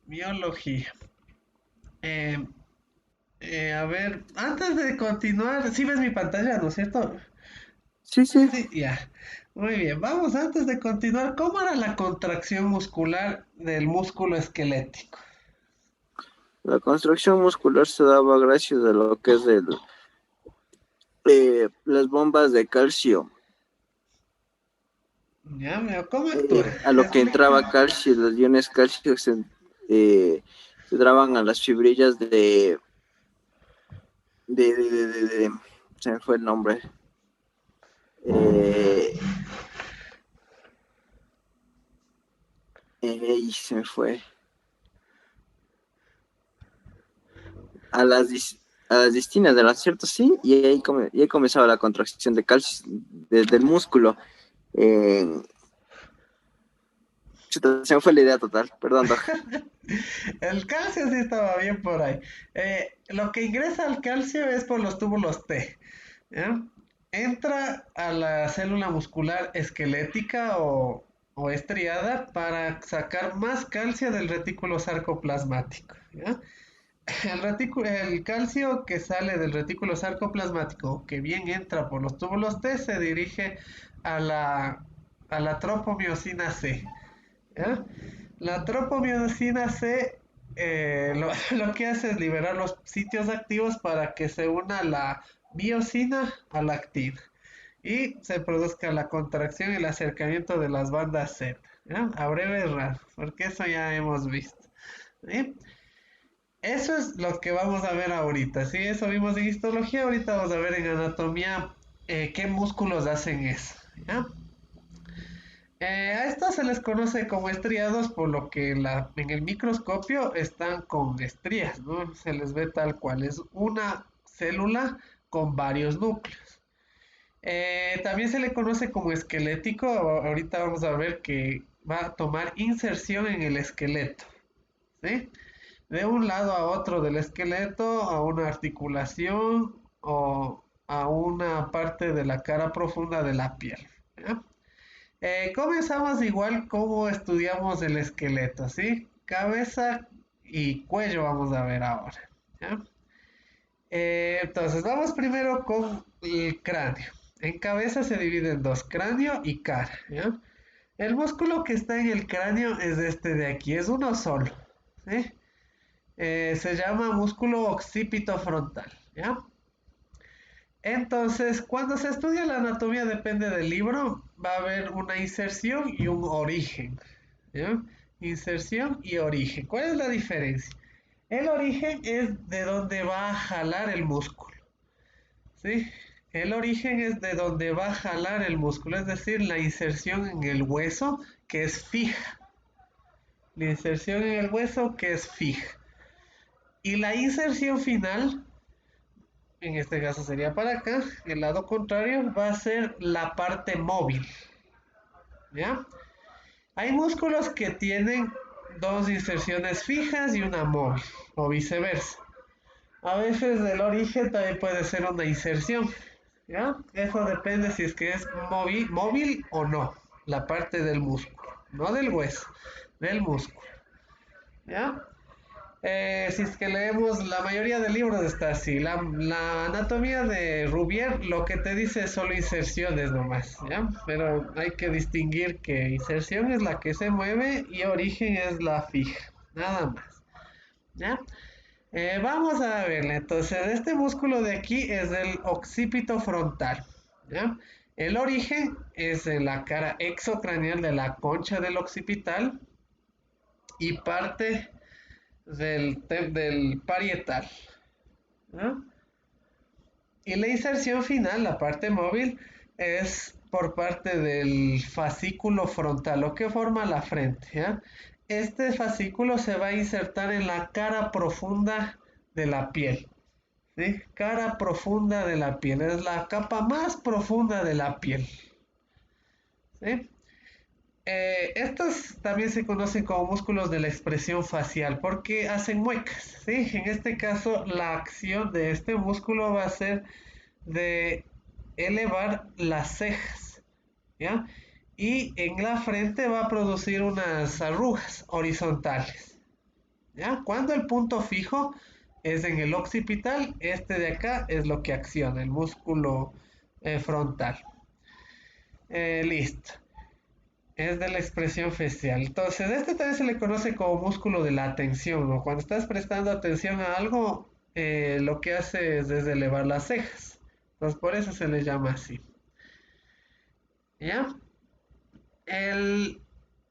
Biología. Eh, a ver, antes de continuar, sí ves mi pantalla, ¿no es cierto? Sí, sí. Sí, ya. Muy bien, vamos, antes de continuar, ¿cómo era la contracción muscular del músculo esquelético? La construcción muscular se daba gracias a lo que es las bombas de calcio, Ya, veo, ¿cómo actúa? a lo que entraba Explica. calcio, los iones calcio eh, se daban a las fibrillas de se me fue el nombre, eh, y se me fue, a a las distinas de las cierto, sí, y ahí comenzaba la contracción de calcio del músculo. Eh, Chuta, se me fue la idea total, perdón, Doc. El calcio sí estaba bien por ahí. Lo que ingresa al calcio es por los túbulos T. ¿Ya? Entra a la célula muscular esquelética o estriada para sacar más calcio del retículo sarcoplasmático. ¿Ya? El calcio que sale del retículo sarcoplasmático, que bien entra por los túbulos T, se dirige a la tropomiosina C. ¿Ya? La tropomiosina C lo que hace es liberar los sitios activos para que se una la miosina a la actina y se produzca la contracción y el acercamiento de las bandas Z. ¿Ya? A breves rasgos, porque eso ya hemos visto. ¿Sí? Eso es lo que vamos a ver ahorita. ¿Sí? Eso vimos en histología, ahorita vamos a ver en anatomía qué músculos hacen eso. ¿Ya? A estos se les conoce como estriados, por lo que en el microscopio están con estrías, ¿no? Se les ve tal cual, es una célula con varios núcleos. También se le conoce como esquelético, ahorita vamos a ver que va a tomar inserción en el esqueleto, ¿sí? De un lado a otro del esqueleto, a una articulación o a una parte de la cara profunda de la piel. ¿Ya? Comenzamos igual como estudiamos el esqueleto, ¿sí? Cabeza y cuello vamos a ver ahora. ¿Ya? Entonces, vamos primero con el cráneo. En cabeza se divide en dos, cráneo y cara. ¿Ya? El músculo que está en el cráneo es este de aquí, es uno solo. ¿Sí? Se llama músculo occipito frontal. ¿Ya? Entonces, cuando se estudia la anatomía, depende del libro, va a haber una inserción y un origen. ¿Ya? Inserción y origen. ¿Cuál es la diferencia? El origen es de donde va a jalar el músculo. ¿Sí? El origen es de donde va a jalar el músculo, es decir, la inserción en el hueso que es fija. La inserción en el hueso que es fija. Y la inserción final, en este caso sería para acá, el lado contrario, va a ser la parte móvil. ¿Ya? Hay músculos que tienen dos inserciones fijas y una móvil, o viceversa. A veces el origen también puede ser una inserción, ¿ya? Eso depende si es que es móvil o no, la parte del músculo, no del hueso, del músculo, ¿ya? Si es que leemos, la mayoría de libros está así. La anatomía de Rubier lo que te dice es solo inserciones nomás, ¿ya? Pero hay que distinguir que inserción es la que se mueve y origen es la fija, nada más, ¿ya? Vamos a verle, entonces este músculo de aquí es el occipito frontal, ¿ya? El origen es en la cara exocraneal de la concha del occipital y parte del parietal, ¿no? Y la inserción final, la parte móvil, es por parte del fascículo frontal, lo que forma la frente, ¿ya? Este fascículo se va a insertar en la cara profunda de la piel, ¿sí? Cara profunda de la piel, es la capa más profunda de la piel, ¿sí? Estos también se conocen como músculos de la expresión facial porque hacen muecas, ¿sí? En este caso, la acción de este músculo va a ser de elevar las cejas, ¿ya? Y en la frente va a producir unas arrugas horizontales, ¿Ya? Cuando el punto fijo es en el occipital, este de acá es lo que acciona, el músculo frontal. Listo. Es de la expresión facial. Entonces, este también se le conoce como músculo de la atención, ¿no? Cuando estás prestando atención a algo, lo que hace es elevar las cejas. Entonces, por eso se le llama así. ¿Ya? El,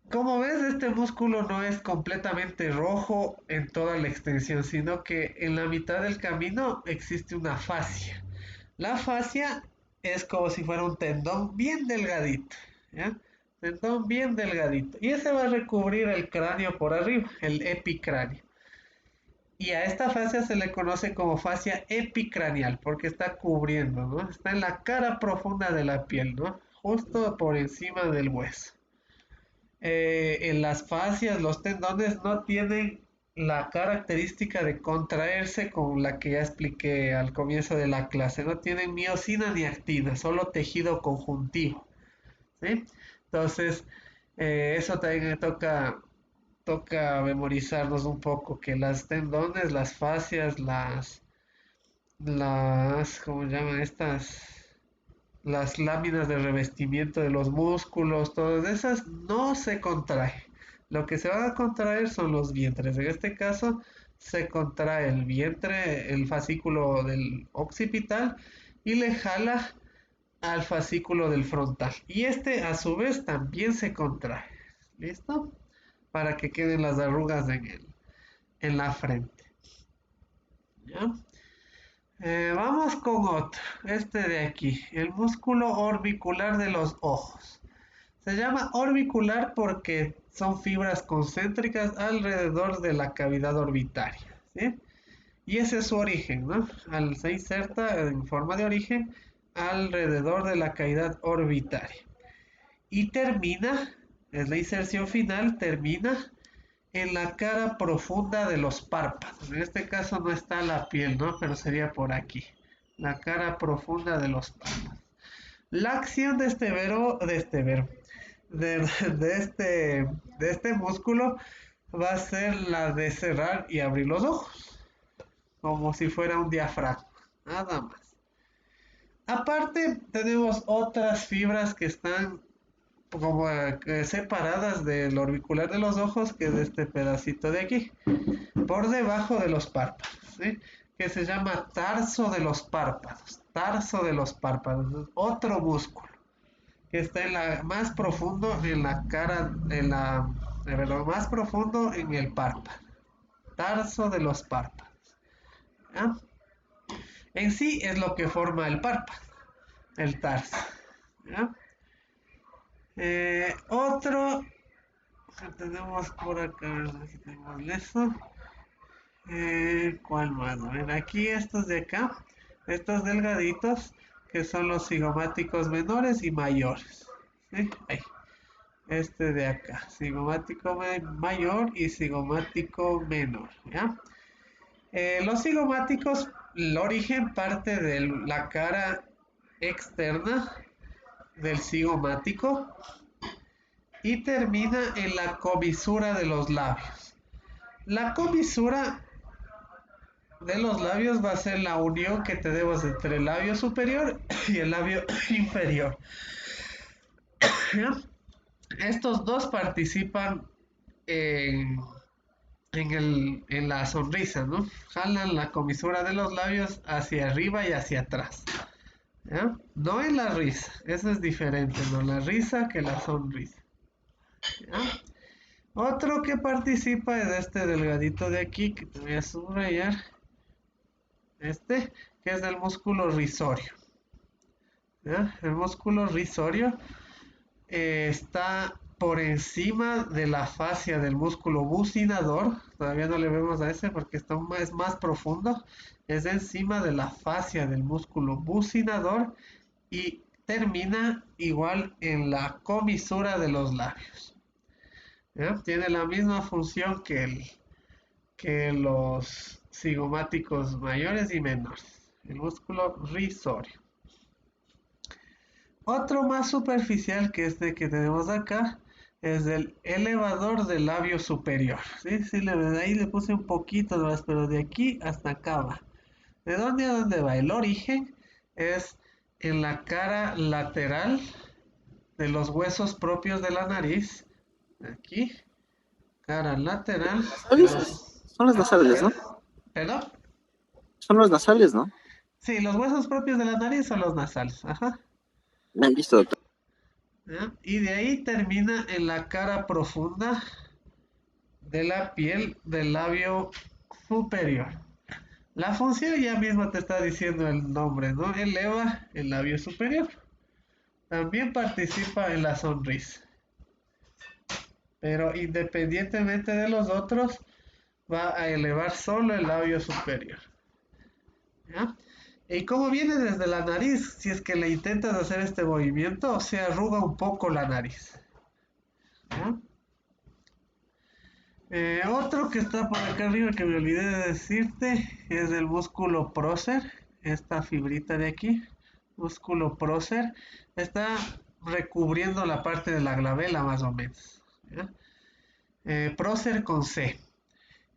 Como ves, este músculo no es completamente rojo en toda la extensión, sino que en la mitad del camino existe una fascia. La fascia es como si fuera un tendón bien delgadito, ¿ya? Tendón bien delgadito. Y ese va a recubrir el cráneo por arriba, el epicráneo. Y a esta fascia se le conoce como fascia epicranial, porque está cubriendo, ¿no? Está en la cara profunda de la piel, ¿no? Justo por encima del hueso. En las fascias, los tendones no tienen la característica de contraerse con la que ya expliqué al comienzo de la clase. No tienen miosina ni actina, solo tejido conjuntivo. ¿Sí? Entonces, eso también toca memorizarnos un poco, que las tendones, las fascias, ¿cómo se llaman estas? Las láminas de revestimiento de los músculos, todas esas no se contrae. Lo que se van a contraer son los vientres. En este caso se contrae el vientre, el fascículo del occipital y le jala al fascículo del frontal. Y este a su vez también se contrae. ¿Listo? Para que queden las arrugas en la frente. ¿Ya? Vamos con otro, este de aquí, el músculo orbicular de los ojos. Se llama orbicular porque son fibras concéntricas alrededor de la cavidad orbitaria, ¿sí? Y ese es su origen, ¿no? Se inserta en forma de origen alrededor de la cavidad orbitaria. Y termina, es la inserción final, termina en la cara profunda de los párpados. En este caso no está la piel, ¿no? Pero sería por aquí. La cara profunda de los párpados. La acción de este, de este músculo va a ser la de cerrar y abrir los ojos, como si fuera un diafragma, nada más. Aparte, tenemos otras fibras que están como separadas del orbicular de los ojos, que es este pedacito de aquí, por debajo de los párpados, ¿sí? Que se llama tarso de los párpados. Tarso de los párpados, otro músculo que está en la más profundo en la cara, más profundo en el párpado. Tarso de los párpados. ¿Ya? En sí es lo que forma el párpado, el tarso. ¿Ya? Otro que tenemos por acá, si tenemos eso. ¿Cuál más? A ver, aquí estos de acá, estos delgaditos, que son los cigomáticos menores y mayores. ¿Sí? Ahí. Este de acá, cigomático mayor y cigomático menor. ¿Ya? Los cigomáticos, el origen parte de la cara externa del cigomático y termina en la comisura de los labios. La comisura de los labios va a ser la unión que tenemos entre el labio superior y el labio inferior. ¿Ya? Estos dos participan en, en la sonrisa, ¿no? Jalan la comisura de los labios hacia arriba y hacia atrás. ¿Ya? No en la risa, eso es diferente, ¿no? La risa que la sonrisa. ¿Ya? Otro que participa es este delgadito de aquí, que te voy a subrayar. Este, que es el músculo risorio. ¿Ya? El músculo risorio está por encima de la fascia del músculo bucinador. Todavía no le vemos a ese porque es más profundo. Es encima de la fascia del músculo bucinador y termina igual en la comisura de los labios. ¿Ya? Tiene la misma función que los cigomáticos mayores y menores. El músculo risorio. Otro más superficial que este que tenemos acá es el elevador del labio superior. ¿Sí? Sí, ahí le puse un poquito más, pero de aquí hasta acá va. ¿De dónde a dónde va? El origen es en la cara lateral de los huesos propios de la nariz. Aquí, cara lateral de ¿Nasales? los... Son las nasales, ¿no? ¿Perdón? Son los nasales, ¿no? Sí, los huesos propios de la nariz son los nasales. Ajá. Listo, doctor. ¿Ya? Y de ahí termina en la cara profunda de la piel del labio superior. La función ya mismo te está diciendo el nombre, ¿no? Eleva el labio superior. También participa en la sonrisa. Pero independientemente de los otros, va a elevar solo el labio superior. ¿Ya? Y como viene desde la nariz, si es que le intentas hacer este movimiento, se arruga un poco la nariz. ¿Ya? Otro que está por acá arriba que me olvidé de decirte es el músculo prócer, esta fibrita de aquí, músculo prócer, está recubriendo la parte de la glabela más o menos. ¿Ya? Prócer con C.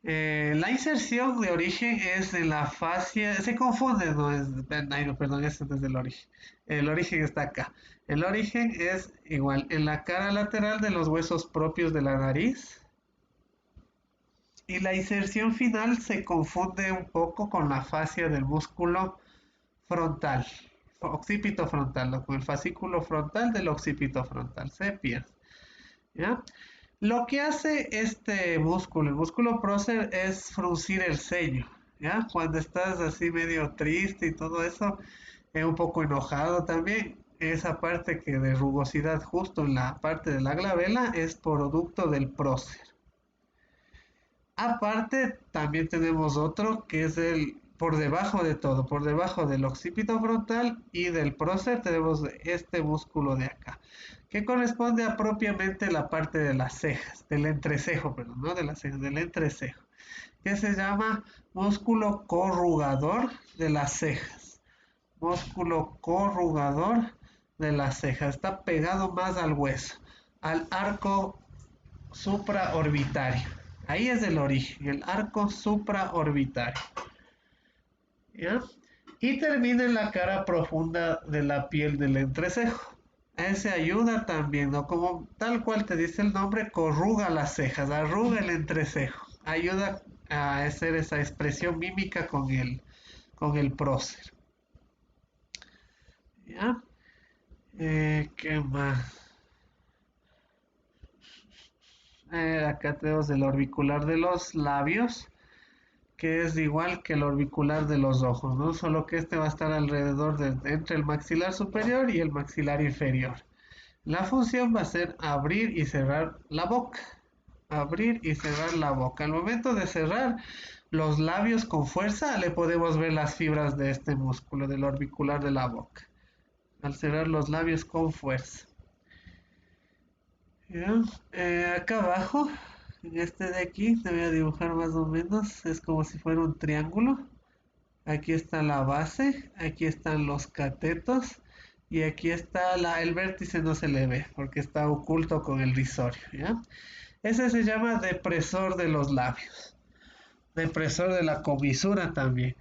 La inserción de origen es en la fascia, se confunde, no es, ay, no, perdón, eso no es el origen. El origen está acá. El origen es igual en la cara lateral de los huesos propios de la nariz. Y la inserción final se confunde un poco con la fascia del músculo frontal, occipito frontal, ¿no? Con el fascículo frontal del occipito frontal, se pierde. ¿Ya? Lo que hace este músculo, el músculo prócer, es fruncir el ceño. ¿Ya? Cuando estás así medio triste y todo eso, un poco enojado también, esa parte que de rugosidad justo en la parte de la glabela es producto del prócer. Aparte, también tenemos otro que es el por debajo de todo, por debajo del occipito frontal y del prócer tenemos este músculo de acá, que corresponde a propiamente la parte de las cejas, del entrecejo, perdón, no de las cejas, del entrecejo, que se llama músculo corrugador de las cejas. Músculo corrugador de las cejas, está pegado más al hueso, al arco supraorbitario. Ahí es el origen, el arco supraorbitario. ¿Ya? Y termina en la cara profunda de la piel del entrecejo. Ese ayuda también, ¿no? Como tal cual te dice el nombre, corruga las cejas, arruga el entrecejo. Ayuda a hacer esa expresión mímica con el prócer. ¿Ya? ¿Qué más? Acá tenemos el orbicular de los labios, que es igual que el orbicular de los ojos, ¿no? Solo que este va a estar alrededor de entre el maxilar superior y el maxilar inferior. La función va a ser abrir y cerrar la boca. Abrir y cerrar la boca. Al momento de cerrar los labios con fuerza, le podemos ver las fibras de este músculo, del orbicular de la boca. Al cerrar los labios con fuerza. ¿Ya? Acá abajo, en este de aquí, te voy a dibujar más o menos. Es como si fuera un triángulo. Aquí está la base, aquí están los catetos y aquí está el vértice no se le ve porque está oculto con el risorio, ¿ya? Ese se llama depresor de los labios, depresor de la comisura también,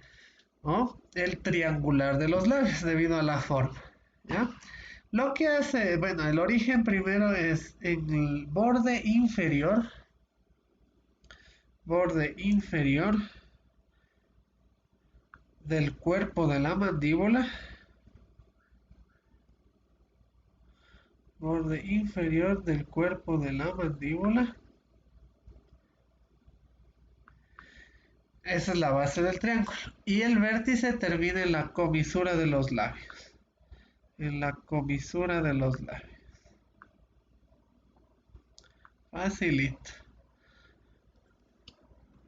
¿no? El triangular de los labios debido a la forma, ¿ya? Lo que hace, bueno, el origen primero es en el borde inferior del cuerpo de la mandíbula, borde inferior del cuerpo de la mandíbula. Esa es la base del triángulo. Y el vértice termina en la comisura de los labios. En la comisura de los labios. Facilito.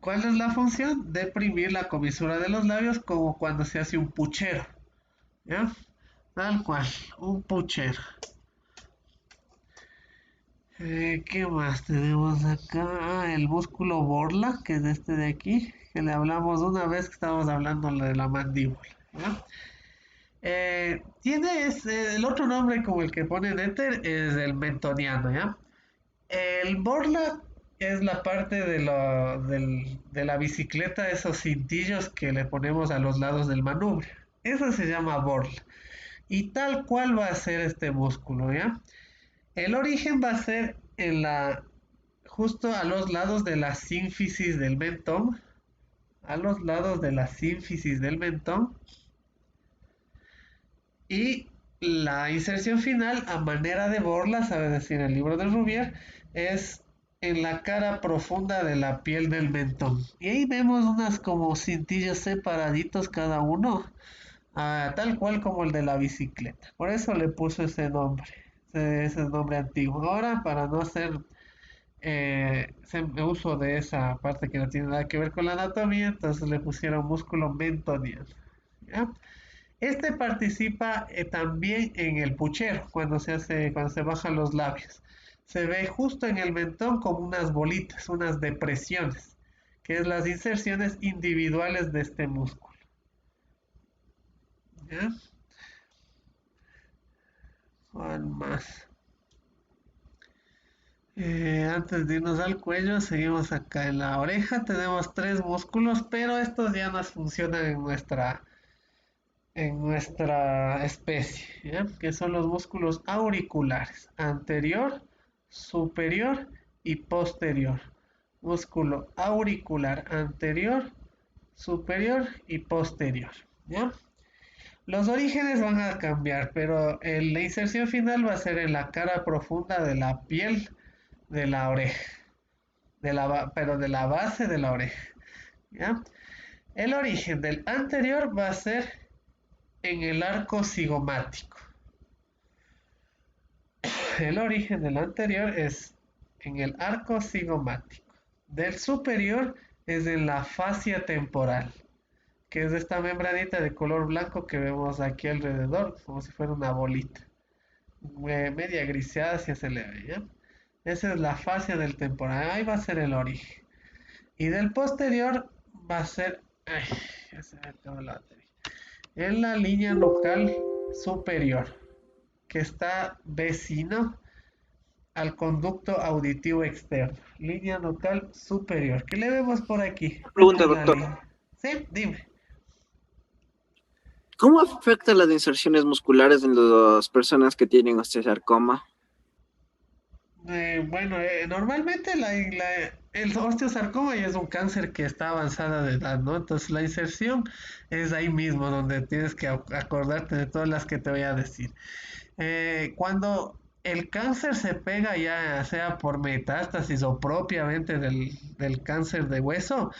¿Cuál es la función? Deprimir la comisura de los labios como cuando se hace un puchero. ¿Ya? Tal cual, un puchero. ¿Qué más tenemos acá? El músculo borla, que es este de aquí, que le hablamos una vez que estábamos hablando de la mandíbula. ¿Ya? El otro nombre como el que pone Nether es el mentoniano, ¿ya? El borla es la parte de la bicicleta, esos cintillos que le ponemos a los lados del manubrio. Eso se llama borla. Y tal cual va a ser este músculo, ¿ya? El origen va a ser justo a los lados de la sínfisis del mentón, a los lados de la sínfisis del mentón, y la inserción final a manera de borla, sabe decir el libro de Rubier, es en la cara profunda de la piel del mentón. Y ahí vemos unas como cintillos separaditos cada uno, tal cual como el de la bicicleta. Por eso le puso ese nombre, ese nombre antiguo. Ahora, para no hacer uso de esa parte que no tiene nada que ver con la anatomía, entonces le pusieron músculo mentoniano. ¿Ya? Este participa también en el puchero, cuando se bajan los labios. Se ve justo en el mentón como unas bolitas, unas depresiones, que es las inserciones individuales de este músculo. ¿Ya? ¿Cuál más? Antes de irnos al cuello, seguimos acá en la oreja. Tenemos tres músculos, pero estos ya nos funcionan en nuestra especie, ¿ya? Que son los músculos auriculares, anterior, superior y posterior. Músculo auricular anterior, superior y posterior, ¿ya? Los orígenes van a cambiar, pero la inserción final va a ser en la cara profunda de la piel de la oreja, pero de la base de la oreja, ¿ya? El origen del anterior va a ser en el arco cigomático. El origen del anterior es en el arco cigomático. Del superior es en la fascia temporal, que es esta membranita de color blanco que vemos aquí alrededor, como si fuera una bolita, media griseada si se le ve, ¿ya? Esa es la fascia del temporal, ahí va a ser el origen. Y del posterior va a ser, ay, ya se me acabó la batería, en la línea nucal superior, que está vecino al conducto auditivo externo, línea nucal superior. ¿Qué le vemos por aquí? Esta Pregunta, es la doctor. línea. Sí, dime. ¿Cómo afecta las inserciones musculares en las personas que tienen osteosarcoma? Bueno, normalmente el osteosarcoma ya es un cáncer que está avanzada de edad, ¿no? Entonces la inserción es ahí mismo donde tienes que acordarte de todas las que te voy a decir. Cuando el cáncer se pega ya sea por metástasis o propiamente del cáncer de hueso,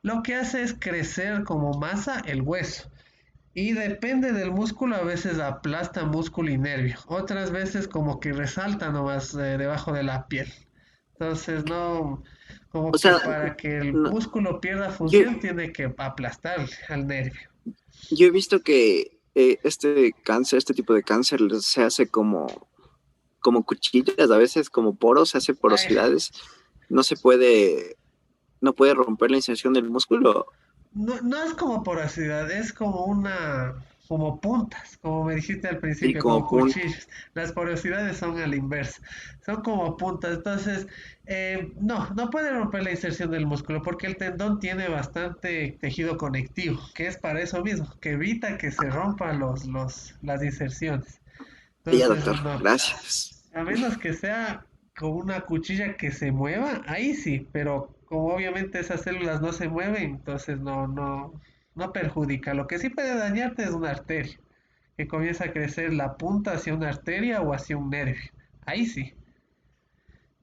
lo que hace es crecer como masa el hueso. Y depende del músculo, a veces aplasta músculo y nervio, otras veces como que resalta nomás debajo de la piel. Entonces no, O como que sea, para que el no, músculo pierda yo, función tiene que aplastarle al nervio. yo he visto que este cáncer, este tipo de cáncer se hace como cuchillas, a veces como poros, se hace Ay, porosidades. No se puede, no puede romper la inserción del músculo no, no es como porosidad, es como como puntas, como me dijiste al y principio, como como punto. cuchillos. Las porosidades son a la inversa, son como puntas. Entonces, no, no puede romper la inserción del músculo porque el tendón tiene bastante tejido conectivo, que es para eso mismo, que evita que se rompan las inserciones. Ya, Entonces, doctor, no, gracias. a menos que sea con una cuchilla que se mueva, ahí sí, pero como obviamente esas células no se mueven, entonces no perjudica. Lo que sí puede dañarte es una arteria, que comienza a crecer la punta hacia una arteria o hacia un nervio. Ahí sí,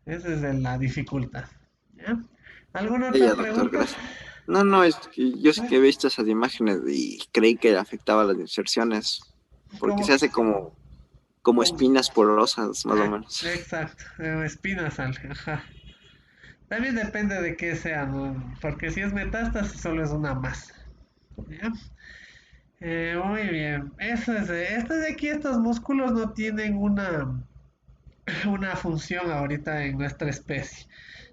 esa es la dificultad. ¿Ya? ¿Alguna Ya, otra doctor, pregunta? gracias. No, no, es que yo sí que he visto esas imágenes y creí que afectaba las inserciones, porque ¿Cómo? se hace como ¿Cómo? espinas porosas, más o menos. Exacto, espinas, ajá. También depende de qué sea, ¿no? Porque si es metástasis solo es una masa. ¿Ya? Muy bien. Este de aquí, estos músculos no tienen una función ahorita en nuestra especie.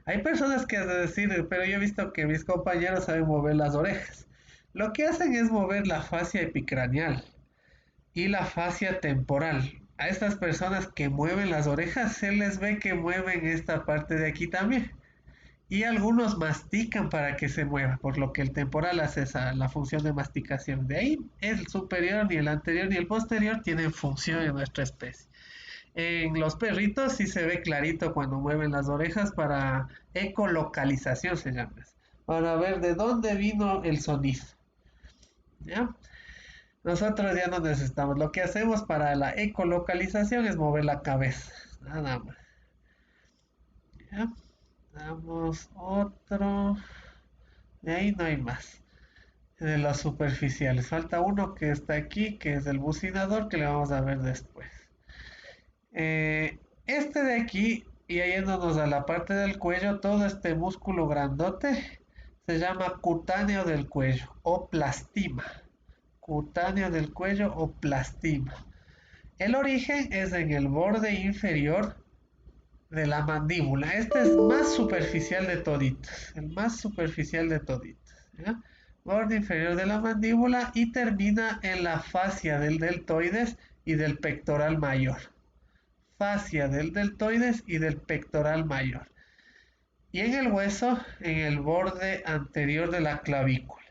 Hay personas que decir, pero yo he visto que mis compañeros saben mover las orejas. Lo que hacen es mover la fascia epicraneal y la fascia temporal. a estas personas que mueven las orejas se les ve que mueven esta parte de aquí también. Y algunos mastican para que se mueva, por lo que el temporal hace la función de masticación. De ahí el superior, ni el anterior ni el posterior tienen función en nuestra especie. En los perritos sí se ve clarito cuando mueven las orejas para ecolocalización, se llama. Para ver de dónde vino el sonido. ¿Ya? Nosotros ya no necesitamos. Lo que hacemos para la ecolocalización es mover la cabeza. Nada más. ¿Ya? Damos otro. De ahí no hay más. De los superficiales. Falta uno que está aquí, que es el bucinador, que le vamos a ver después. Este de aquí, y yéndonos a la parte del cuello, todo este músculo grandote se llama cutáneo del cuello o plastima. Cutáneo del cuello o plastima. El origen es en el borde inferior de la mandíbula. Este es más superficial de toditos. El más superficial de toditos. ¿Ya? Borde inferior de la mandíbula y termina en la fascia del deltoides y del pectoral mayor. Fascia del deltoides y del pectoral mayor. Y en el hueso, en el borde anterior de la clavícula.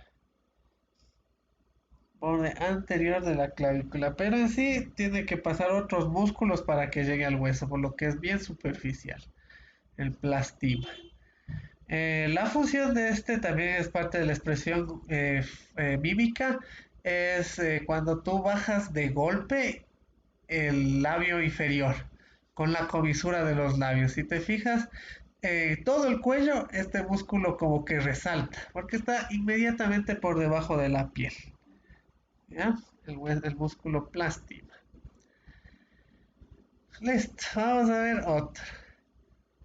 Borde anterior de la clavícula. Pero en sí tiene que pasar otros músculos para que llegue al hueso, por lo que es bien superficial. El plastima. La función de este también es parte de la expresión mímica. Es cuando tú bajas de golpe el labio inferior con la comisura de los labios. Si te fijas, todo el cuello, este músculo como que resalta, porque está inmediatamente por debajo de la piel. ¿Ya? El músculo plastima. Listo, vamos a ver otro.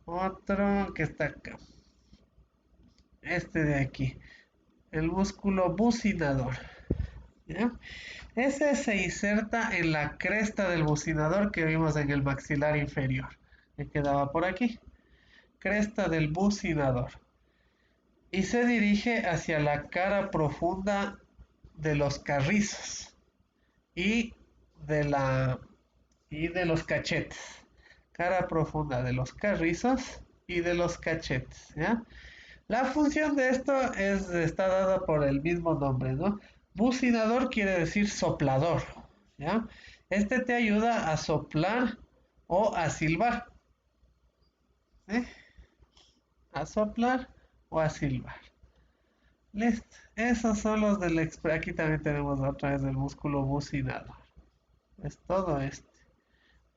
Otro que está acá. Este de aquí. El músculo bucinador. ¿Ya? Ese se inserta en la cresta del bucinador que vimos en el maxilar inferior. Que quedaba por aquí. Cresta del bucinador. Y se dirige hacia la cara profunda de los carrizos y de la y de los cachetes. Cara profunda de los carrizos y de los cachetes, ¿ya? La función de esto está dada por el mismo nombre, ¿no? Bucinador quiere decir soplador, ¿ya? Este te ayuda a soplar o a silbar, ¿eh? A soplar o a silbar. Listo. Esos son los del aquí también tenemos otra vez el músculo bucinador. Es todo este.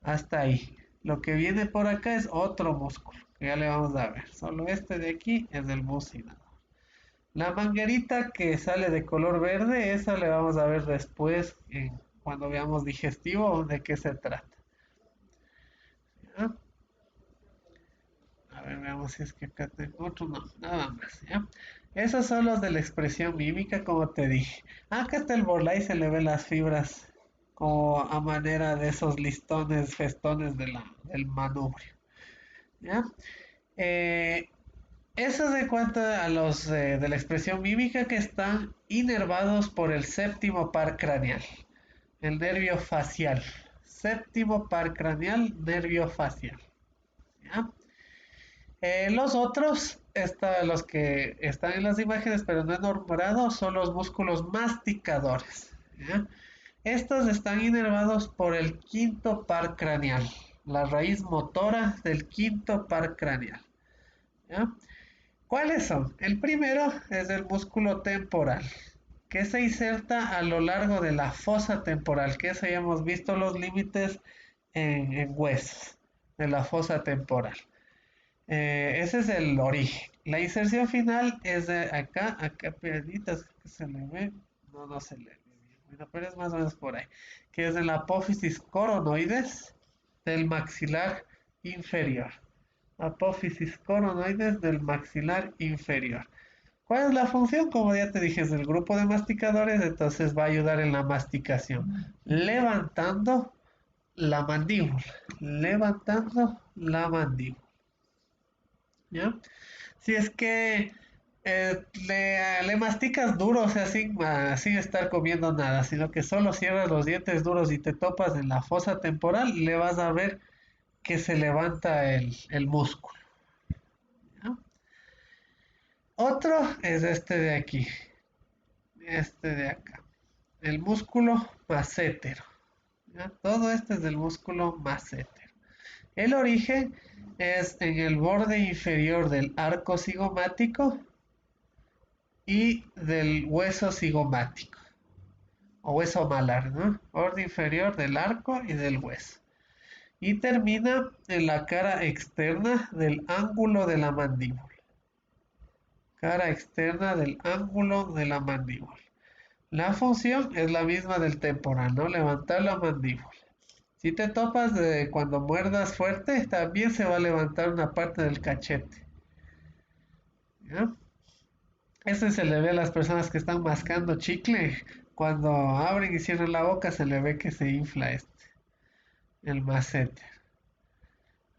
Hasta ahí. Lo que viene por acá es otro músculo, que ya le vamos a ver. Solo este de aquí es el bucinador. La manguerita que sale de color verde, esa le vamos a ver después cuando veamos digestivo de qué se trata. ¿Ya? A ver, veamos si es que acá tengo otro. No, nada más. ¿Ya? Esos son los de la expresión mímica, como te dije. Acá está el borlai, se le ven las fibras como a manera de esos listones, festones del manubrio. ¿Ya? Eh, Eso de cuanto a los de la expresión mímica que están inervados por el séptimo par craneal, el nervio facial. Séptimo par craneal, nervio facial. ¿Ya? Los otros, los que están en las imágenes pero no enumerado, son los músculos masticadores. ¿Ya? Estos están inervados por el quinto par craneal, la raíz motora del quinto par craneal. ¿Ya? ¿Cuáles son? El primero es el músculo temporal, que se inserta a lo largo de la fosa temporal, que eso ya hemos visto los límites en huesos de la fosa temporal. Ese es el origen. La inserción final es de acá peganitas, que se le ve, no se le ve bien, bueno, pero es más o menos por ahí, que es en la apófisis coronoides del maxilar inferior. Apófisis coronoides del maxilar inferior. ¿Cuál es la función? Como ya te dije, es del grupo de masticadores, entonces va a ayudar en la masticación, levantando la mandíbula, levantando la mandíbula. ¿Ya? Si es que Le masticas duro, o sea, sin estar comiendo nada, sino que solo cierras los dientes duros y te topas en la fosa temporal, le vas a ver que se levanta el músculo. ¿Ya? Otro es este de aquí, este de acá, el músculo massétero. ¿Ya? Todo este es del músculo massétero. El origen es en el borde inferior del arco cigomático y del hueso cigomático, o hueso malar, ¿no? Borde inferior del arco y del hueso. Y termina en la cara externa del ángulo de la mandíbula. Cara externa del ángulo de la mandíbula. La función es la misma del temporal, ¿no? Levantar la mandíbula. Si te topas de cuando muerdas fuerte, también se va a levantar una parte del cachete. ¿Ya? Ese se le ve a las personas que están mascando chicle. Cuando abren y cierran la boca, se le ve que se infla el maséter.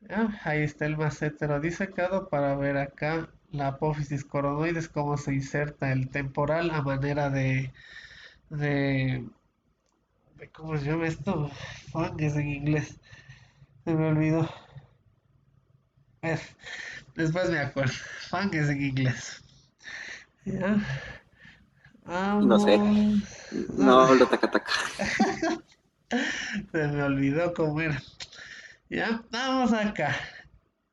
¿Ya? Ahí está el masétero disecado para ver acá la apófisis coronoides, cómo se inserta el temporal a manera de, ¿cómo se llama esto? Fungus en inglés. Se me olvidó. Es, después me acuerdo. Fungus en inglés. ¿Ya? No sé, Vamos. no No, hablo taca taca. se me olvidó cómo era. Ya, vamos acá.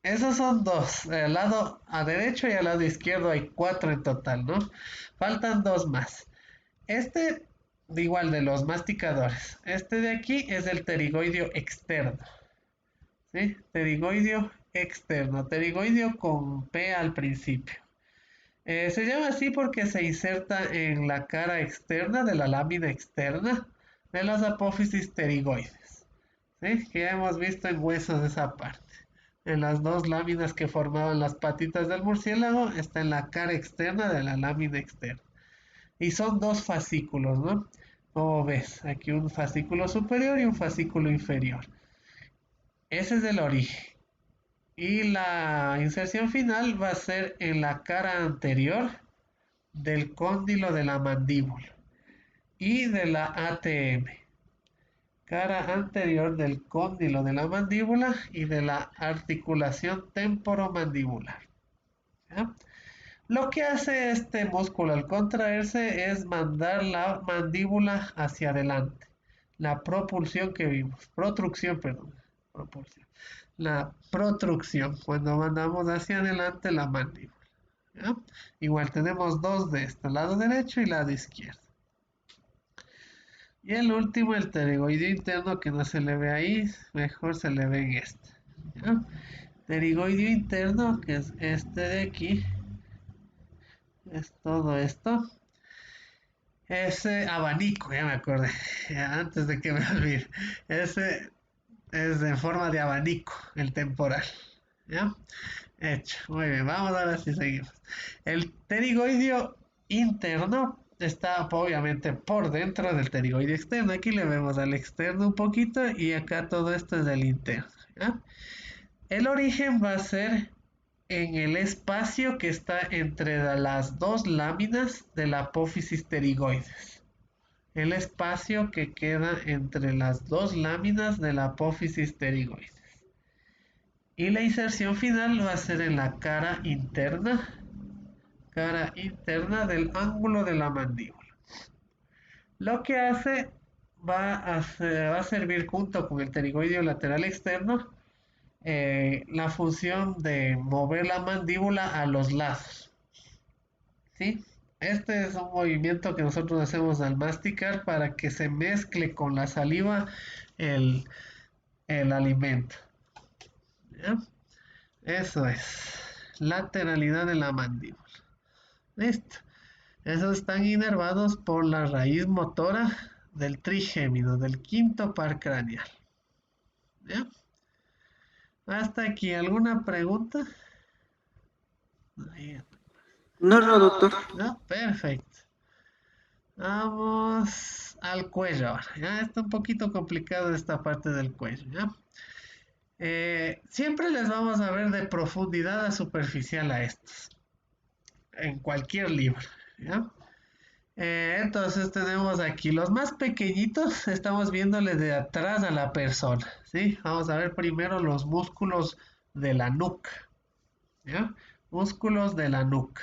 Esos son dos. Al lado a derecho y al lado izquierdo hay cuatro en total, ¿no? Faltan dos más. Este, igual de los masticadores. Este de aquí es el pterigoideo externo. ¿Sí? Pterigoideo externo. Pterigoideo con P al principio. Se llama así porque se inserta en la cara externa de la lámina externa de las apófisis pterigoides. ¿Sí? Que ya hemos visto en huesos de esa parte. En las dos láminas que formaban las patitas del murciélago está en la cara externa de la lámina externa. Y son dos fascículos, ¿no? Como ves, aquí un fascículo superior y un fascículo inferior. Ese es el origen. Y la inserción final va a ser en la cara anterior del cóndilo de la mandíbula y de la ATM. Cara anterior del cóndilo de la mandíbula y de la articulación temporomandibular. ¿Ya? Lo que hace este músculo al contraerse es mandar la mandíbula hacia adelante. La propulsión que vimos, protrucción, perdón, propulsión. La protrucción, cuando mandamos hacia adelante la mandíbula. ¿Ya? Igual tenemos dos de este, lado derecho y lado izquierdo. Y el último, el pterigoideo interno, que no se le ve ahí, mejor se le ve en este. ¿Ya? Pterigoideo interno, que es este de aquí, es todo esto. Ese abanico, ya me acordé, ya antes de que me olvide. Ese es en forma de abanico, el temporal. ¿Ya? Hecho. Muy bien, vamos a ver si seguimos. El pterigoideo interno está obviamente por dentro del pterigoideo externo. Aquí le vemos al externo un poquito y acá todo esto es del interno. ¿Ya? El origen va a ser en el espacio que está entre las dos láminas de la apófisis pterigoides. El espacio que queda entre las dos láminas de la apófisis pterigoides. Y la inserción final va a ser en la cara interna del ángulo de la mandíbula. Lo que hace va a servir junto con el pterigoideo lateral externo la función de mover la mandíbula a los lados. ¿Sí? Este es un movimiento que nosotros hacemos al masticar para que se mezcle con la saliva el, el alimento. ¿Ya? Eso es. Lateralidad de la mandíbula. Listo. Esos están inervados por la raíz motora del trigémino, del quinto par craneal. ¿Ya? Hasta aquí, ¿alguna pregunta? Ahí. No, no, doctor. No, perfecto. Vamos al cuello ahora. Ya está un poquito complicado esta parte del cuello. ¿Ya? Siempre les vamos a ver de profundidad a superficial a estos. en cualquier libro, ¿ya? Entonces tenemos aquí los más pequeñitos, estamos viéndole de atrás a la persona, ¿sí? Vamos a ver primero los músculos de la nuca, ¿ya? Músculos de la nuca.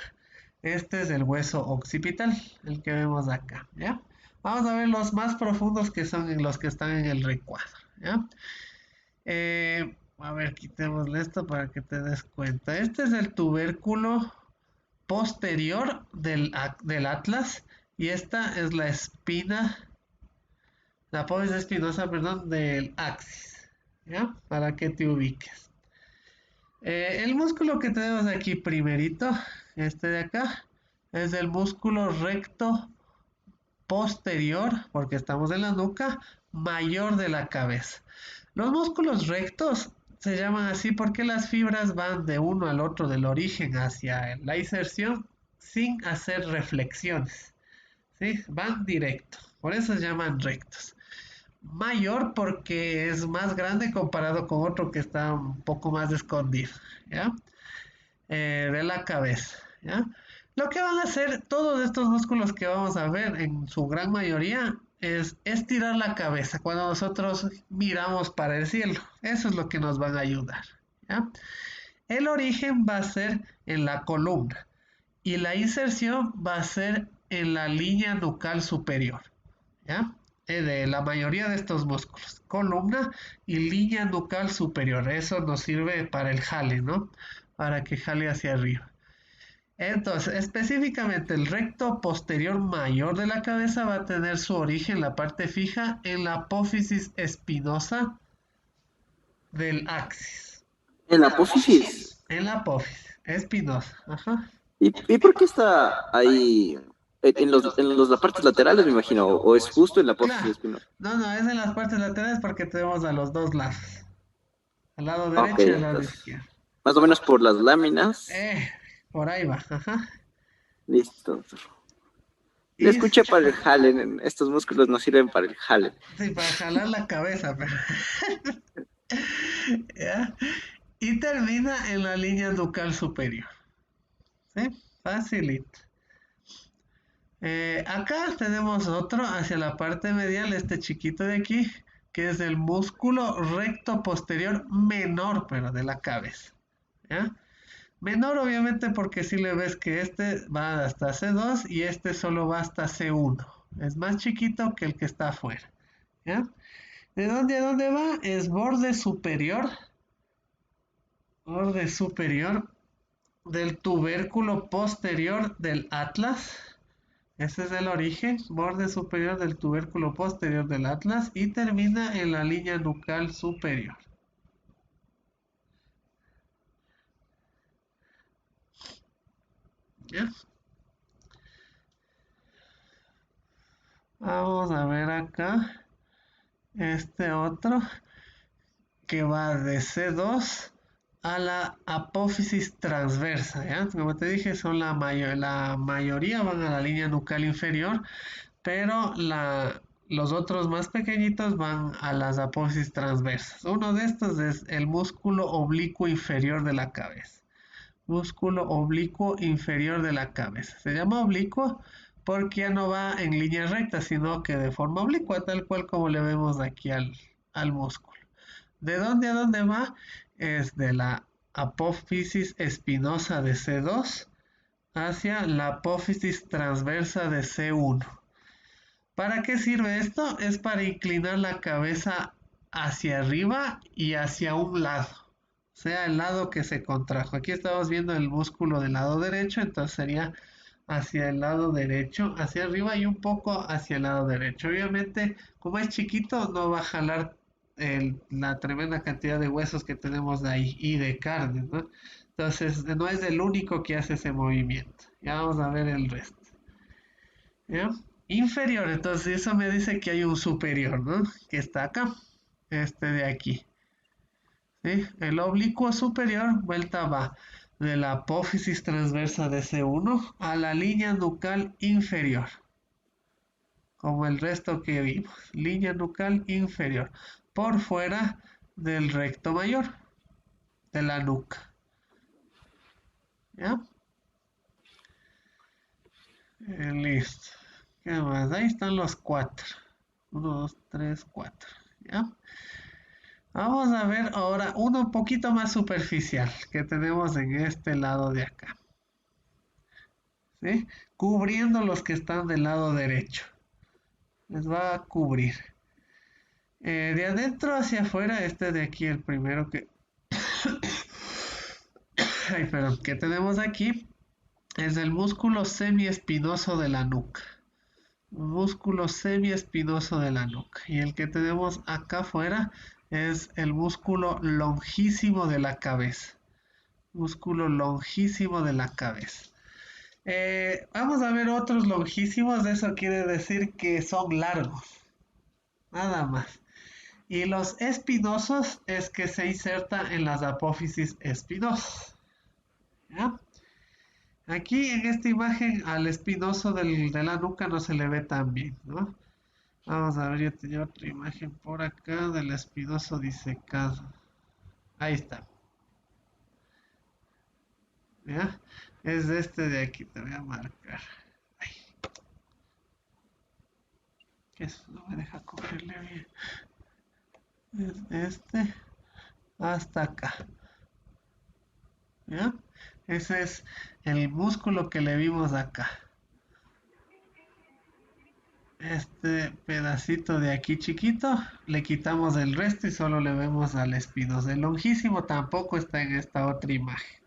Este es el hueso occipital, el que vemos acá, ¿ya? Vamos a ver los más profundos que son los que están en el recuadro, ¿ya? A ver, quitémosle esto para que te des cuenta. Este es el tubérculo posterior del atlas y esta es la espina, la apófisis espinosa, perdón, del axis, ¿ya? Para que te ubiques. El músculo que tenemos aquí primerito, este de acá, es el músculo recto posterior, porque estamos en la nuca, mayor de la cabeza. Los músculos rectos se llaman así porque las fibras van de uno al otro del origen hacia la inserción sin hacer reflexiones, ¿sí? Van directo, por eso se llaman rectos. Mayor porque es más grande comparado con otro que está un poco más escondido, ¿ya? De la cabeza, ¿ya? Lo que van a hacer todos estos músculos que vamos a ver en su gran mayoría es estirar la cabeza cuando nosotros miramos para el cielo. Eso es lo que nos van a ayudar, ¿ya? El origen va a ser en la columna y la inserción va a ser en la línea nucal superior, ¿ya? De la mayoría de estos músculos, columna y línea nucal superior. Eso nos sirve para el jale, ¿no? Para que jale hacia arriba. Entonces, específicamente el recto posterior mayor de la cabeza va a tener su origen, la parte fija, en la apófisis espinosa del axis. En la apófisis. En la apófisis espinosa, ajá. Y por qué está ahí las partes laterales, me imagino? ¿O es justo en la apófisis Claro, espinosa? no, no, es en las partes laterales porque tenemos a los dos lados, al lado Ok, derecho y al lado entonces, izquierdo. más o menos por las láminas. Eh, por ahí va, ajá. Listo. Le Y escuché para el Hallen. Estos músculos no sirven para el Hallen. sí, para jalar la cabeza, pero ¿ya? Y termina en la línea ducal superior, ¿sí? Facilito. Acá tenemos otro hacia la parte medial, este chiquito de aquí, que es el músculo recto posterior menor, pero de la cabeza, ¿ya? Menor obviamente porque si le ves que este va hasta C2 y este solo va hasta C1. Es más chiquito que el que está afuera, ¿ya? ¿De dónde a dónde va? Es borde superior del tubérculo posterior del atlas. Ese es el origen, borde superior del tubérculo posterior del atlas y termina en la línea nucal superior. ¿Ya? Vamos a ver acá este otro que va de C2 a la apófisis transversa, ¿ya? Como te dije, son la mayoría van a la línea nucal inferior, pero los otros más pequeñitos van a las apófisis transversas. Uno de estos es el músculo oblicuo inferior de la cabeza. Músculo oblicuo inferior de la cabeza. Se llama oblicuo porque ya no va en línea recta, sino que de forma oblicua, tal cual como le vemos aquí al músculo. ¿De dónde a dónde va? Es de la apófisis espinosa de C2 hacia la apófisis transversa de C1. ¿Para qué sirve esto? Es para inclinar la cabeza hacia arriba y hacia un lado, sea el lado que se contrajo. Aquí estamos viendo el músculo del lado derecho, entonces sería hacia el lado derecho, hacia arriba y un poco hacia el lado derecho. Obviamente, como es chiquito, no va a jalar la tremenda cantidad de huesos que tenemos de ahí y de carne, ¿no? Entonces, no es el único que hace ese movimiento. Ya vamos a ver el resto. ¿Ya? Inferior, entonces eso me dice que hay un superior, ¿no? Que está acá, este de aquí. ¿Sí? El oblicuo superior, vuelta va de la apófisis transversa de C1 a la línea nucal inferior, como el resto que vimos. Línea nucal inferior, por fuera del recto mayor, de la nuca. ¿Ya? Listo. ¿Qué más? Ahí están los cuatro. Uno, dos, tres, cuatro. ¿Ya? Vamos a ver ahora uno un poquito más superficial que tenemos en este lado de acá. ¿Sí? Cubriendo los que están del lado derecho. Les va a cubrir. De adentro hacia afuera, este de aquí, el primero que... Ay, perdón, que tenemos aquí es el músculo semiespinoso de la nuca. Músculo semiespinoso de la nuca. Y el que tenemos acá afuera es el músculo longísimo de la cabeza. Músculo longísimo de la cabeza. Vamos a ver otros longísimos. Eso quiere decir que son largos. Nada más. Y los espinosos es que se inserta en las apófisis espinosas. ¿Ya? Aquí en esta imagen al espinoso de la nuca no se le ve tan bien, ¿no? Vamos a ver, yo tenía otra imagen por acá del espinoso disecado. Ahí está. ¿Ya? Es este de aquí, te voy a marcar. Ay, que eso no me deja cogerle bien. Es este hasta acá. ¿Ya? Ese es el músculo que le vimos acá. Este pedacito de aquí chiquito, le quitamos el resto y solo le vemos al espinoso. El longísimo tampoco está en esta otra imagen.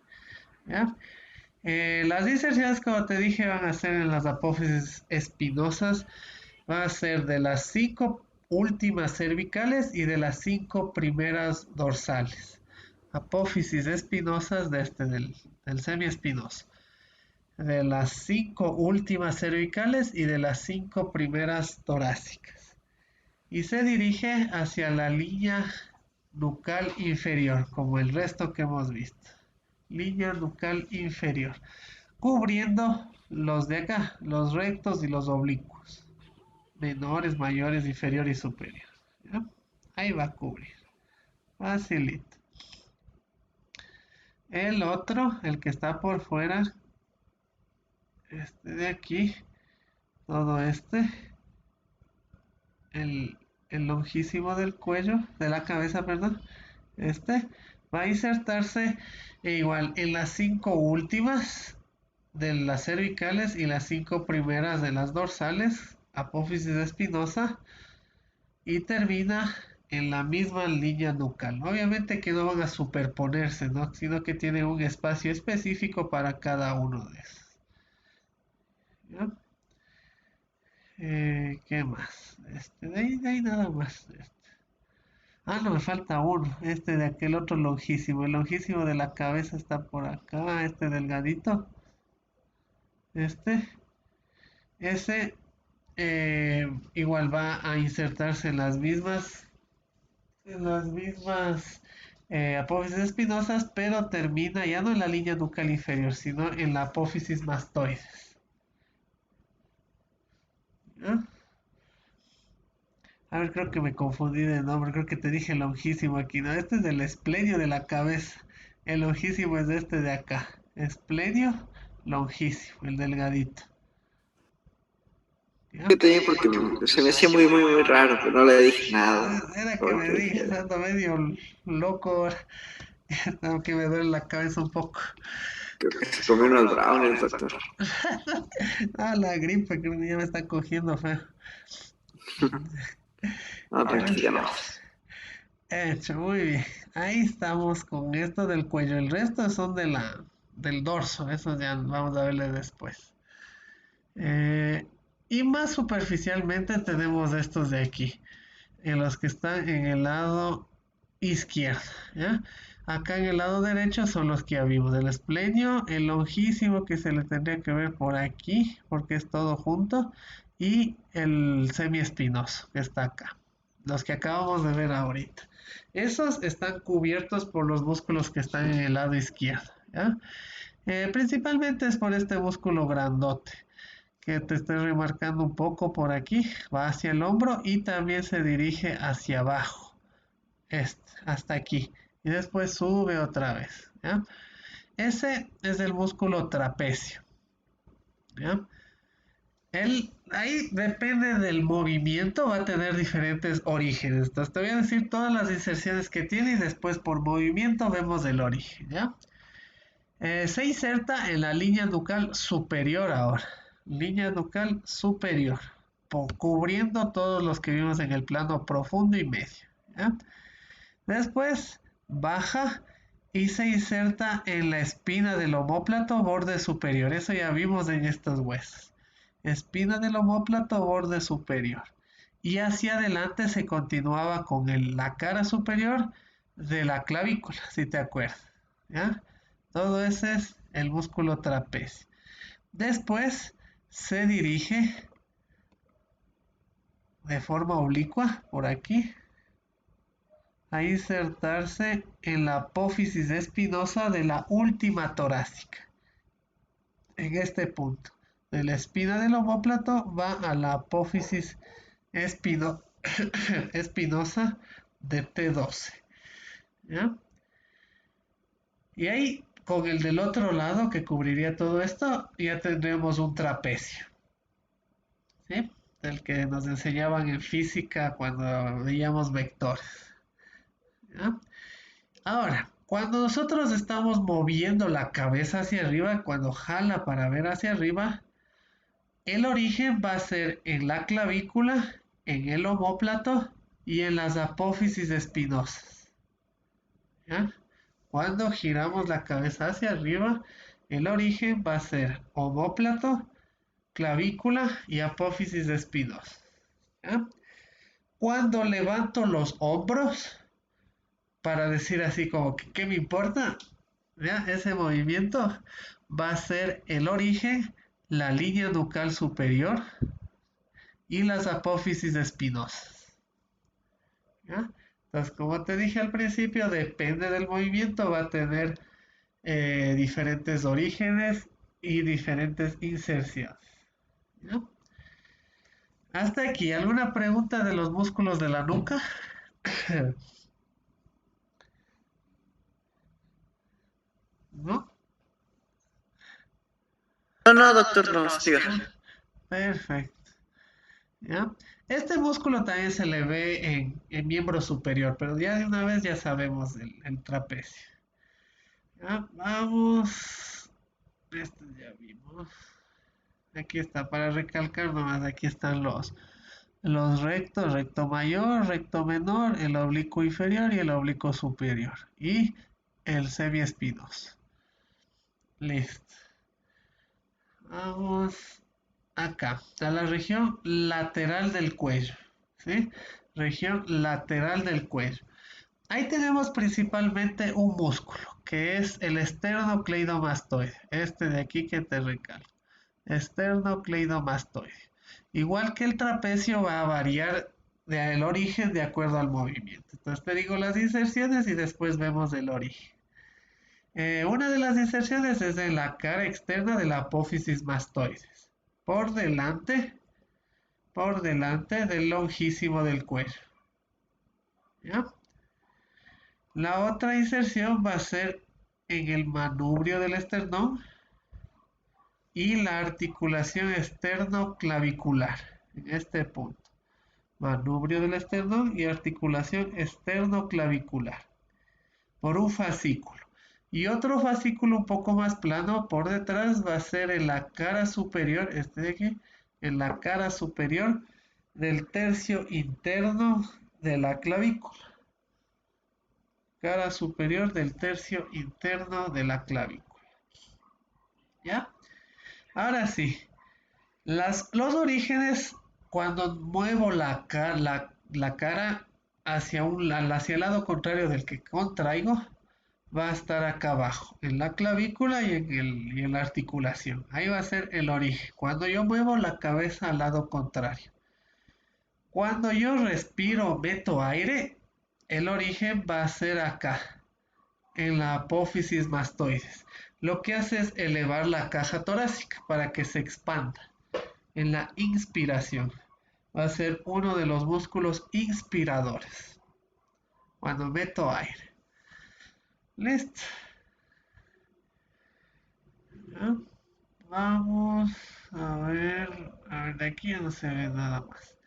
¿Ya? Las inserciones, como te dije, van a ser en las apófisis espinosas. Van a ser de las 5 últimas cervicales y de las 5 primeras dorsales. Apófisis espinosas de del semiespinoso. De las 5 últimas cervicales y de las 5 primeras torácicas. Y se dirige hacia la línea nucal inferior, como el resto que hemos visto. Línea nucal inferior, cubriendo los de acá, los rectos y los oblicuos, menores, mayores, inferior y superior. ¿Ya? Ahí va a cubrir, facilito. El otro, el que está por fuera, este de aquí, todo este, el, el longísimo del cuello, de la cabeza, perdón, este va a insertarse igual en las 5 últimas de las cervicales y las 5 primeras de las dorsales, apófisis espinosa, y termina en la misma línea nucal. Obviamente que no van a superponerse, ¿no? Sino que tiene un espacio específico para cada uno de esos. ¿Ya? ¿Qué más? De ahí nada más. Ah, no, me falta uno. Este de aquel otro longísimo. El longísimo de la cabeza está por acá. Este delgadito. Este. Ese igual va a insertarse en las mismas apófisis espinosas, pero termina ya no en la línea nucal inferior, sino en la apófisis mastoides. ¿Ya? A ver, creo que me confundí de nombre, creo que te dije longísimo aquí, ¿no? Este es del esplenio de la cabeza. El longísimo es este de acá. Esplenio longísimo, el delgadito. ¿Ya? Yo también porque se me hacía muy, muy, muy raro, pero no le dije nada. Era que me Porque dije, dije, ando medio loco ahora. Tengo que me duele la cabeza un poco. creo que se comió unos brownies, doctor. Ah, la gripe que ya me está cogiendo feo. No, Ya. tranquila, no. Hecho, muy bien. Ahí estamos con esto del cuello. El resto son del dorso. Eso ya vamos a verle después. Eh, y más superficialmente tenemos estos de aquí, en los que están en el lado izquierdo. ¿Ya? Acá en el lado derecho son los que ya vimos. El esplenio, el longísimo que se le tendría que ver por aquí, porque es todo junto, y el semiespinoso que está acá. Los que acabamos de ver ahorita. Esos están cubiertos por los músculos que están en el lado izquierdo. ¿Ya? Principalmente es por este músculo grandote que te estoy remarcando un poco por aquí, va hacia el hombro y también se dirige hacia abajo, hasta aquí, y después sube otra vez, ¿ya? Ese es el músculo trapecio, ¿ya? Ahí depende del movimiento, va a tener diferentes orígenes. Entonces te voy a decir todas las inserciones que tiene y después por movimiento vemos el origen, ¿ya? Se inserta en la línea nucal superior ahora. Línea nucal superior. Cubriendo todos los que vimos en el plano profundo y medio, ¿ya? Después baja y se inserta en la espina del omóplato borde superior. Eso ya vimos en estos huesos. Espina del omóplato borde superior. Y hacia adelante se continuaba con la cara superior de la clavícula, si te acuerdas. ¿Ya? Todo ese es el músculo trapecio. Después se dirige de forma oblicua por aquí a insertarse en la apófisis espinosa de la última torácica. En este punto, de la espina del omóplato va a la apófisis espino- espinosa de T12. ¿Ya? Y ahí, con el del otro lado que cubriría todo esto, ya tendríamos un trapecio. ¿Sí? Del que nos enseñaban en física cuando veíamos vectores. ¿Ya? Ahora, cuando nosotros estamos moviendo la cabeza hacia arriba, cuando jala para ver hacia arriba, el origen va a ser en la clavícula, en el omóplato y en las apófisis espinosas. ¿Ya? Cuando giramos la cabeza hacia arriba, el origen va a ser omóplato, clavícula y apófisis espinosas. ¿Ya? Cuando levanto los hombros, para decir así como que ¿qué me importa? ¿Ya? Ese movimiento va a ser el origen, la línea nucal superior y las apófisis espinosas. ¿Ya? Entonces, como te dije al principio, depende del movimiento, va a tener diferentes orígenes y diferentes inserciones. ¿Ya? Hasta aquí, ¿alguna pregunta de los músculos de la nuca? ¿No? No, no, doctor, no, siga. Perfecto. ¿Ya? Este músculo también se le ve en miembro superior, pero ya de una vez ya sabemos el trapecio. ¿Ya? Vamos. Esto ya vimos. Aquí está, para recalcar nomás, aquí están los rectos, recto mayor, recto menor, el oblicuo inferior y el oblicuo superior. Y el semiespinoso. Listo. Vamos acá. Está la región lateral del cuello. ¿Sí? Región lateral del cuello. Ahí tenemos principalmente un músculo, que es el esternocleidomastoide. Este de aquí que te recalco. Esternocleidomastoide. Igual que el trapecio va a variar el origen de acuerdo al movimiento. Entonces te digo las inserciones y después vemos el origen. Una de las inserciones es en la cara externa de la apófisis mastoides, por delante del longísimo del cuello. ¿Ya? La otra inserción va a ser en el manubrio del esternón y la articulación esternoclavicular, en este punto. Manubrio del esternón y articulación esternoclavicular, por un fascículo. Y otro fascículo un poco más plano por detrás va a ser en la cara superior, este de aquí, en la cara superior del tercio interno de la clavícula. Cara superior del tercio interno de la clavícula. ¿Ya? Ahora sí, los orígenes, cuando muevo la cara hacia el lado contrario del que contraigo, va a estar acá abajo, en la clavícula y en la articulación. Ahí va a ser el origen. Cuando yo muevo la cabeza al lado contrario. Cuando yo respiro, meto aire, el origen va a ser acá, en la apófisis mastoides. Lo que hace es elevar la caja torácica para que se expanda. En la inspiración va a ser uno de los músculos inspiradores. Cuando meto aire. Listo. ¿Ya? Vamos a ver ver, de aquí ya no se ve nada más.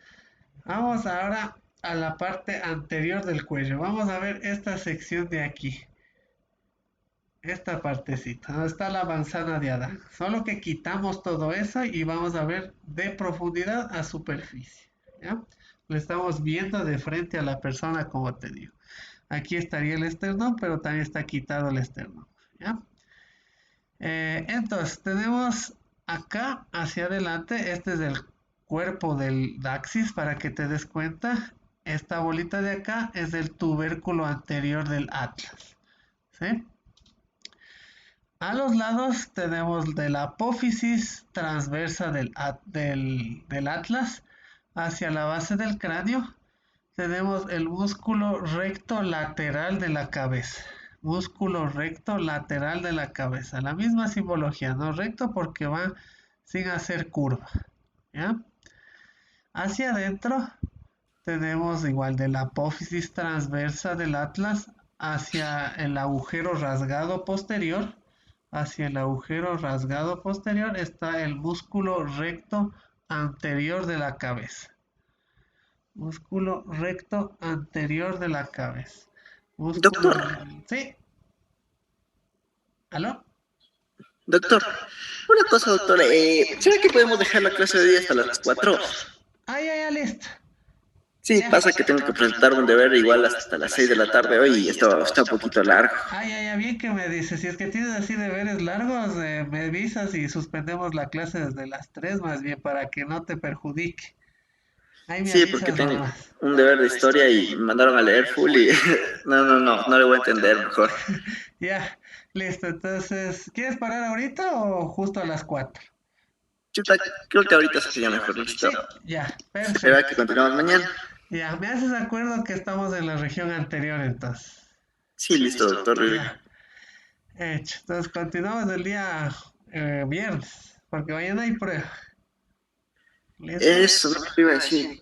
Vamos ahora a la parte anterior del cuello. Vamos a ver esta sección de aquí. Esta partecita, donde está la manzana de Adán. Solo que quitamos todo eso y vamos a ver de profundidad a superficie. ¿Ya? Lo estamos viendo de frente a la persona, como te digo. Aquí estaría el esternón, pero también está quitado el esternón. ¿Ya? Entonces, tenemos acá hacia adelante, este es el cuerpo del Daxis, para que te des cuenta. Esta bolita de acá es el tubérculo anterior del Atlas. ¿Sí? A los lados tenemos de la apófisis transversa del Atlas hacia la base del cráneo. Tenemos el músculo recto lateral de la cabeza. Músculo recto lateral de la cabeza. La misma simbología, no recto porque va sin hacer curva. ¿Ya? Hacia adentro tenemos igual de la apófisis transversa del atlas hacia el agujero rasgado posterior. Hacia el agujero rasgado posterior está el músculo recto anterior de la cabeza. Músculo recto anterior de la cabeza. Músculo... Doctor, Sí. ¿Aló? doctor, una cosa, doctor. ¿Será que podemos dejar la clase de día hasta las 4? Ah, ya, ya, listo. Sí, Ya. pasa que tengo que presentar un deber igual hasta las 6 de la tarde hoy y está un poquito largo. Ah, ya, ya, bien que me dices. Si es que tienes así deberes largos, me avisas y suspendemos la clase desde las 3 más bien para que no te perjudique. Ahí me Sí, porque avisas tengo nomás. un deber de historia y me mandaron a leer full y no le voy a entender mejor. Ya, listo. Entonces, ¿quieres parar ahorita o justo a las 4? Chuta, creo que ahorita sería mejor, listo. Ya, ¿Será que perfecto. continuamos mañana? Ya, me haces acuerdo que estamos en la región anterior entonces. Sí, listo, doctor. Ya, hecho. Entonces continuamos el día viernes, porque mañana hay prueba. ¿Listo? Eso, no te iba a decir.